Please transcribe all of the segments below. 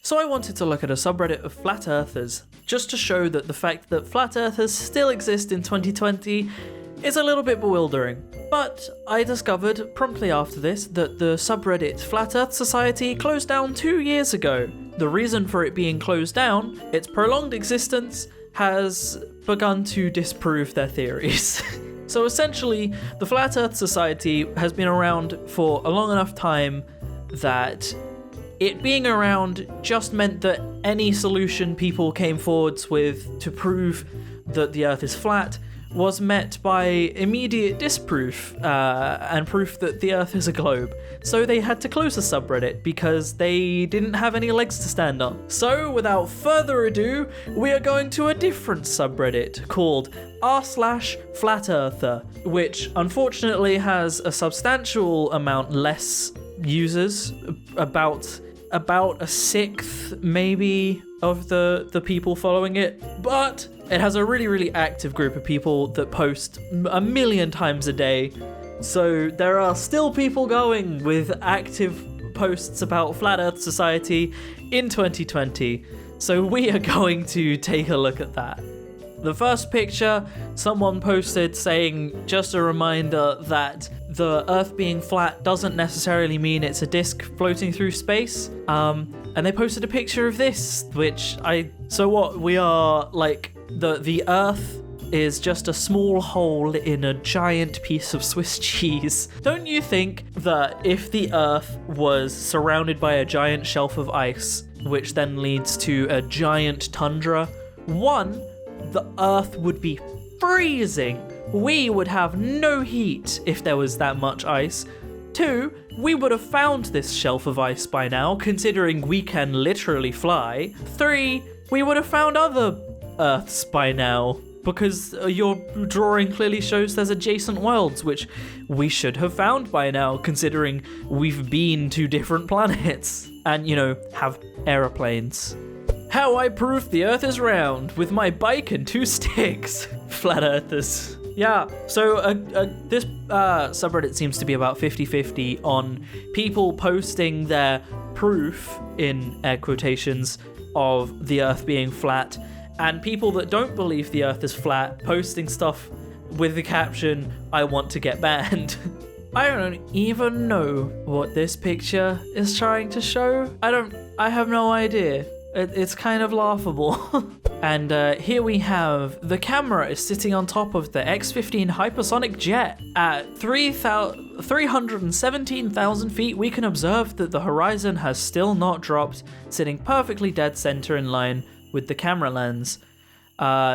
So I wanted to look at a subreddit of flat earthers, just to show that the fact that flat earthers still exist in 2020 is a little bit bewildering. But I discovered promptly after this that the subreddit Flat Earth Society closed down 2 years ago. The reason for it being closed down, its prolonged existence, has begun to disprove their theories. So essentially, the Flat Earth Society has been around for a long enough time that it being around just meant that any solution people came forwards with to prove that the Earth is flat was met by immediate disproof and proof that the Earth is a globe. So they had to close the subreddit because they didn't have any legs to stand on. So without further ado, we are going to a different subreddit called r/flatearther, which unfortunately has a substantial amount less users, about a sixth maybe of the people following it, but it has a really active group of people that post a million times a day. So there are still people going with active posts about Flat Earth Society in 2020. So we are going to take a look at that. The first picture someone posted saying, just a reminder that the Earth being flat doesn't necessarily mean it's a disk floating through space. And they posted a picture of this, so what, we are like, the Earth is just a small hole in a giant piece of Swiss cheese. Don't you think that if the Earth was surrounded by a giant shelf of ice, which then leads to a giant tundra, one, the Earth would be freezing. We would have no heat if there was that much ice. 2, we would have found this shelf of ice by now, considering we can literally fly. 3, we would have found other Earths by now, because your drawing clearly shows there's adjacent worlds, which we should have found by now, considering we've been to different planets and, have aeroplanes. How I prove the Earth is round with my bike and 2 sticks. Flat Earthers. Yeah, so this subreddit seems to be about 50-50 on people posting their proof, in air quotations, of the Earth being flat, and people that don't believe the Earth is flat posting stuff with the caption, "I want to get banned." I don't even know what this picture is trying to show. I have no idea. It's kind of laughable. And here we have the camera is sitting on top of the X-15 hypersonic jet. At 317,000 feet, we can observe that the horizon has still not dropped, sitting perfectly dead center in line with the camera lens.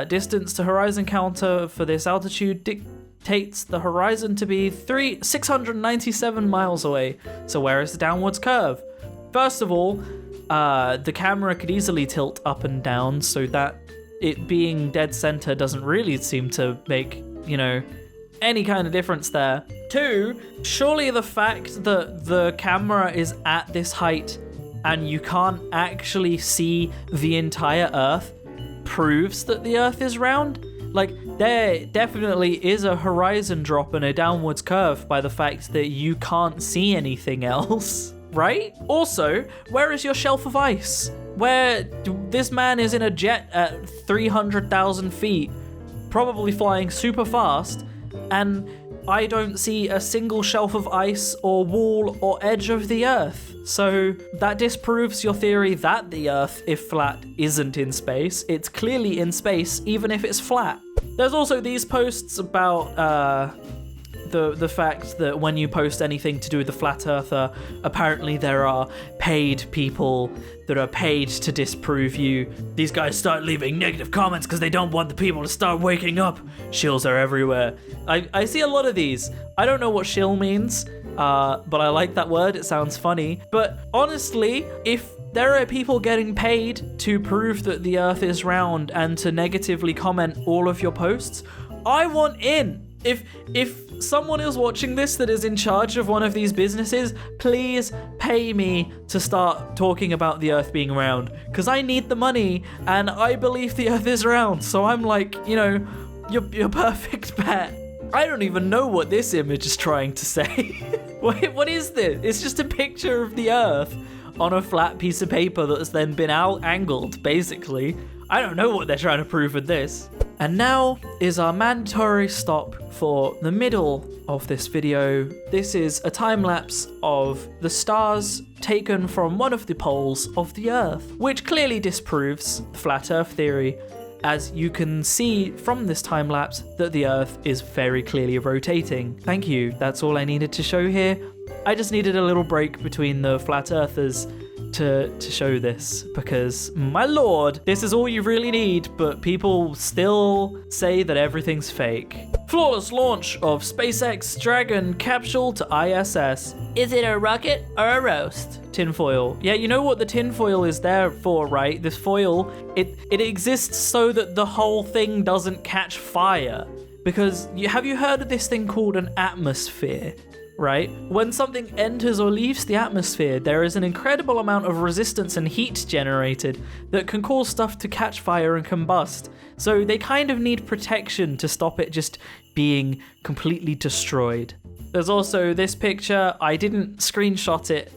Distance to horizon counter for this altitude dictates the horizon to be 697 miles away. So where is the downwards curve? First of all, the camera could easily tilt up and down, so that it being dead center doesn't really seem to make, any kind of difference there. 2, surely the fact that the camera is at this height and you can't actually see the entire Earth proves that the Earth is round? Like, there definitely is a horizon drop and a downwards curve by the fact that you can't see anything else. Right? Also, where is your shelf of ice? This man is in a jet at 300,000 feet, probably flying super fast, and I don't see a single shelf of ice or wall or edge of the Earth. So that disproves your theory that the Earth, if flat, isn't in space. It's clearly in space, even if it's flat. There's also these posts about the fact that when you post anything to do with the Flat Earther, apparently there are paid people that are paid to disprove you. These guys start leaving negative comments because they don't want the people to start waking up. Shills are everywhere. I see a lot of these. I don't know what shill means, but I like that word. It sounds funny. But honestly, if there are people getting paid to prove that the Earth is round and to negatively comment all of your posts, I want in. If someone is watching this that is in charge of one of these businesses, please pay me to start talking about the Earth being round, because I need the money and I believe the Earth is round. So I'm like, you're perfect bet. I don't even know what this image is trying to say. What is this? It's just a picture of the Earth on a flat piece of paper that's then been angled, basically. I don't know what they're trying to prove with this. And now is our mandatory stop for the middle of this video. This is a time lapse of the stars taken from one of the poles of the Earth, which clearly disproves the flat Earth theory, as you can see from this time lapse that the Earth is very clearly rotating. Thank you, that's all I needed to show here. I just needed a little break between the flat earthers to show this, because my lord, this is all you really need, but people still say that everything's fake. Flawless launch of SpaceX Dragon capsule to ISS. Is it a rocket or a roast? Tinfoil. Yeah, you know what the tinfoil is there for, right? This foil, it exists so that the whole thing doesn't catch fire. Because have you heard of this thing called an atmosphere? Right? When something enters or leaves the atmosphere, there is an incredible amount of resistance and heat generated that can cause stuff to catch fire and combust. So they kind of need protection to stop it just being completely destroyed. There's also this picture. I didn't screenshot it.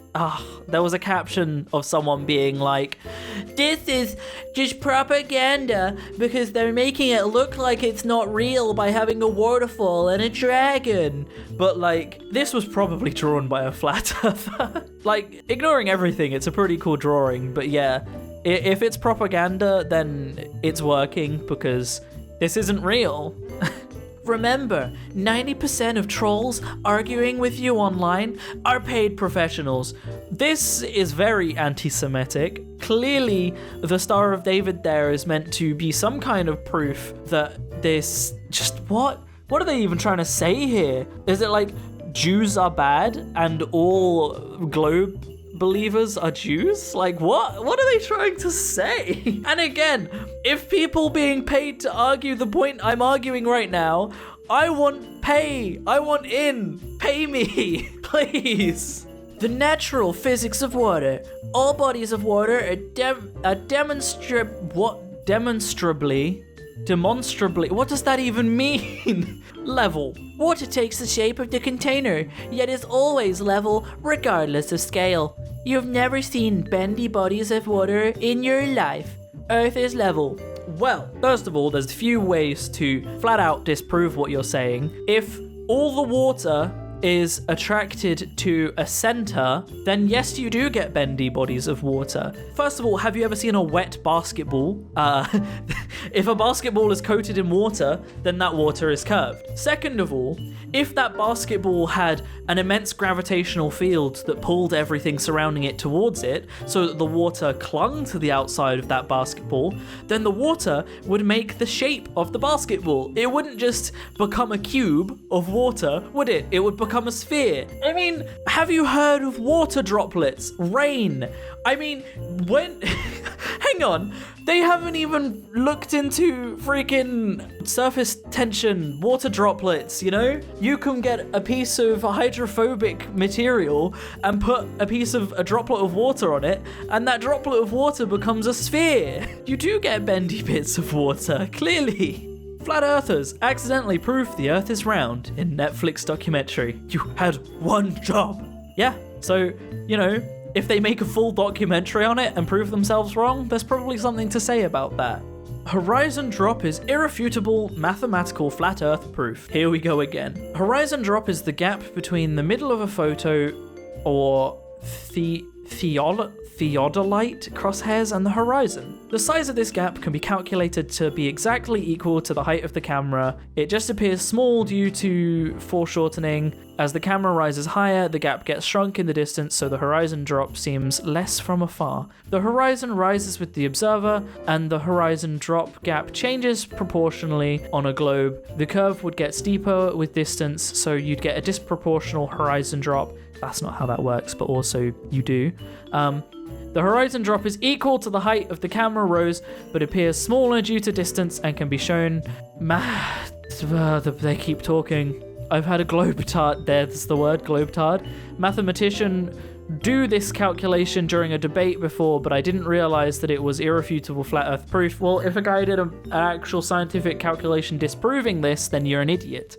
There was a caption of someone being like, "This is just propaganda because they're making it look like it's not real by having a waterfall and a dragon." But like, this was probably drawn by a flat earther. Like, ignoring everything, it's a pretty cool drawing. But yeah, if it's propaganda, then it's working because this isn't real. Remember, 90% of trolls arguing with you online are paid professionals. This is very anti-Semitic. Clearly, the Star of David there is meant to be some kind of proof that this... Just what? What are they even trying to say here? Is it like Jews are bad and all globe believers are Jews? Like, what are they trying to say? And again, if people being paid to argue the point I'm arguing right now, I want pay. I want in. Pay me, please. The natural physics of water. All bodies of water are demonstrably, what does that even mean? Level. Water takes the shape of the container, yet is always level regardless of scale. You've never seen bendy bodies of water in your life. Earth is level. Well, first of all, there's a few ways to flat out disprove what you're saying. If all the water is attracted to a center, then yes, you do get bendy bodies of water. First of all, have you ever seen a wet basketball? If a basketball is coated in water, then that water is curved. Second of all, if that basketball had an immense gravitational field that pulled everything surrounding it towards it, so that the water clung to the outside of that basketball, then the water would make the shape of the basketball. It wouldn't just become a cube of water, would it? It would become a sphere. I mean, have you heard of water droplets? Rain. I mean, when... Hang on. They haven't even looked into freaking surface tension, water droplets, you know? You can get a piece of hydrophobic material and put a droplet of water on it, and that droplet of water becomes a sphere. You do get bendy bits of water, clearly. Flat earthers accidentally prove the Earth is round in Netflix documentary. You had one job. Yeah, so, you know, if they make a full documentary on it and prove themselves wrong, there's probably something to say about that. Horizon drop is irrefutable mathematical flat Earth proof. Here we go again. Horizon drop is the gap between the middle of a photo or theodolite crosshairs and the horizon. The size of this gap can be calculated to be exactly equal to the height of the camera. It just appears small due to foreshortening. As the camera rises higher, the gap gets shrunk in the distance, so the horizon drop seems less from afar. The horizon rises with the observer, and the horizon drop gap changes proportionally on a globe. The curve would get steeper with distance, so you'd get a disproportional horizon drop. That's not how that works, but also you do. The horizon drop is equal to the height of the camera rose, but appears smaller due to distance and can be shown... They keep talking. I've had a globetard. There's the word, globetard. Mathematician do this calculation during a debate before, but I didn't realize that it was irrefutable flat earth proof. Well, if a guy did an actual scientific calculation disproving this, then you're an idiot.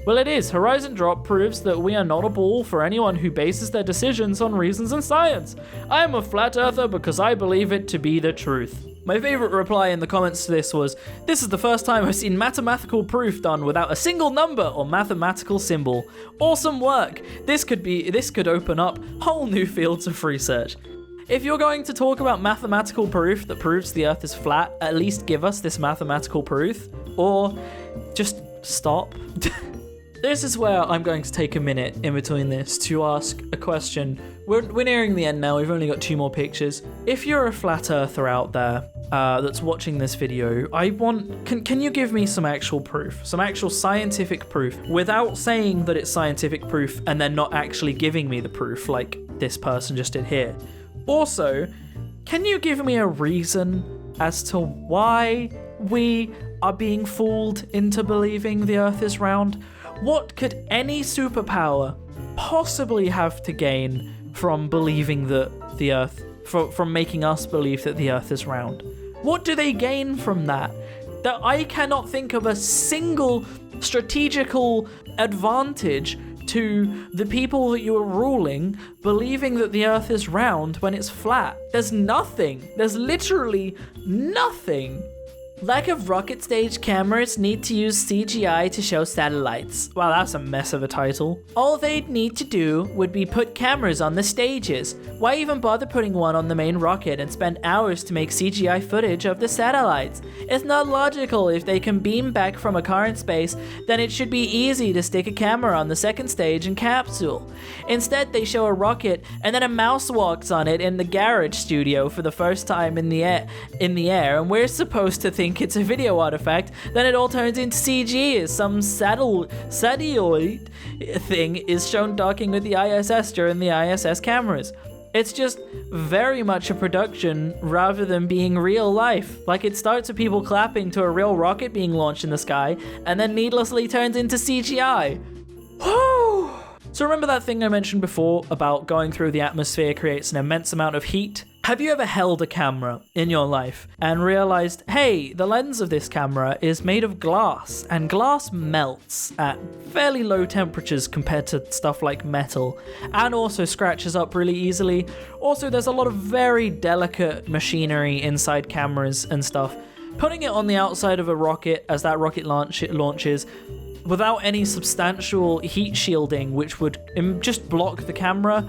Well, it is. Horizon Drop proves that we are not a ball for anyone who bases their decisions on reasons and science. I am a flat earther because I believe it to be the truth. My favorite reply in the comments to this was, "This is the first time I've seen mathematical proof done without a single number or mathematical symbol. Awesome work. This could open up whole new fields of research." If you're going to talk about mathematical proof that proves the Earth is flat, at least give us this mathematical proof, or just stop. This is where I'm going to take a minute in between this to ask a question. We're nearing the end now, we've only got 2 more pictures. If you're a flat earther out there that's watching this video, can you give me some actual proof, some actual scientific proof, without saying that it's scientific proof and then not actually giving me the proof like this person just did here? Also, can you give me a reason as to why we are being fooled into believing the Earth is round? What could any superpower possibly have to gain from believing that the Earth, from making us believe that the Earth is round? What do they gain from that? That I cannot think of a single strategical advantage to the people that you are ruling believing that the Earth is round when it's flat. There's nothing. There's literally nothing. Lack of rocket stage cameras need to use CGI to show satellites. Wow, that's a mess of a title. All they'd need to do would be put cameras on the stages. Why even bother putting one on the main rocket and spend hours to make CGI footage of the satellites? It's not logical. If they can beam back from a car in space, then it should be easy to stick a camera on the second stage and capsule. Instead, they show a rocket and then a mouse walks on it in the garage studio for the first time in the air, and we're supposed to think it's a video artifact, then it all turns into CG as some satellite thing is shown docking with the ISS during the ISS cameras. It's just very much a production rather than being real life. Like, it starts with people clapping to a real rocket being launched in the sky and then needlessly turns into CGI. Whew. So remember that thing I mentioned before about going through the atmosphere creates an immense amount of heat? Have you ever held a camera in your life and realized, hey, the lens of this camera is made of glass, and glass melts at fairly low temperatures compared to stuff like metal, and also scratches up really easily? Also, there's a lot of very delicate machinery inside cameras and stuff. Putting it on the outside of a rocket as that rocket launches without any substantial heat shielding, which would just block the camera,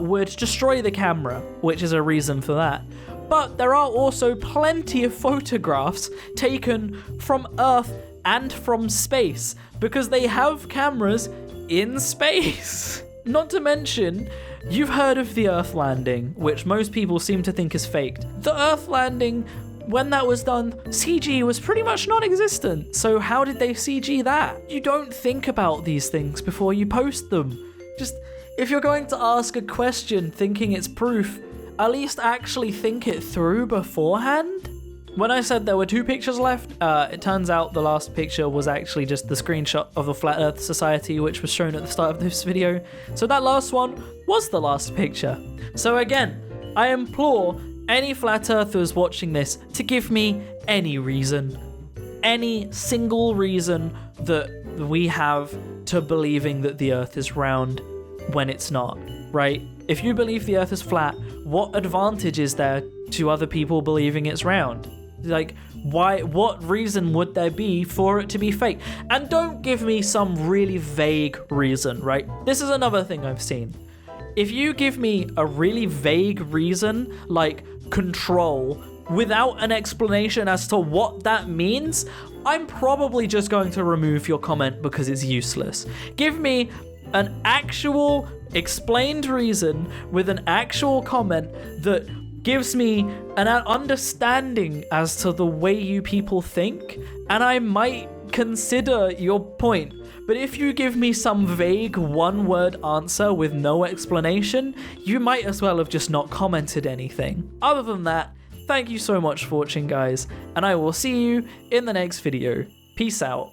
would destroy the camera, which is a reason for that. But there are also plenty of photographs taken from Earth and from space, because they have cameras in space. Not to mention, you've heard of the Earth landing, which most people seem to think is faked. The Earth landing, when that was done, CG was pretty much non-existent. So how did they CG that? You don't think about these things before you post them. Just, if you're going to ask a question thinking it's proof, at least actually think it through beforehand. When I said there were 2 pictures left, it turns out the last picture was actually just the screenshot of the Flat Earth Society, which was shown at the start of this video. So that last one was the last picture. So again, I implore any flat earthers watching this to give me any reason, any single reason that we have to believing that the Earth is round when it's not, right? If you believe the Earth is flat, what advantage is there to other people believing it's round? Like, why? What reason would there be for it to be fake? And don't give me some really vague reason, right? This is another thing I've seen. If you give me a really vague reason, like control, without an explanation as to what that means, I'm probably just going to remove your comment because it's useless. Give me an actual explained reason with an actual comment that gives me an understanding as to the way you people think, and I might consider your point. But if you give me some vague one-word answer with no explanation, you might as well have just not commented anything. Other than that, thank you so much for watching, guys, and I will see you in the next video. Peace out.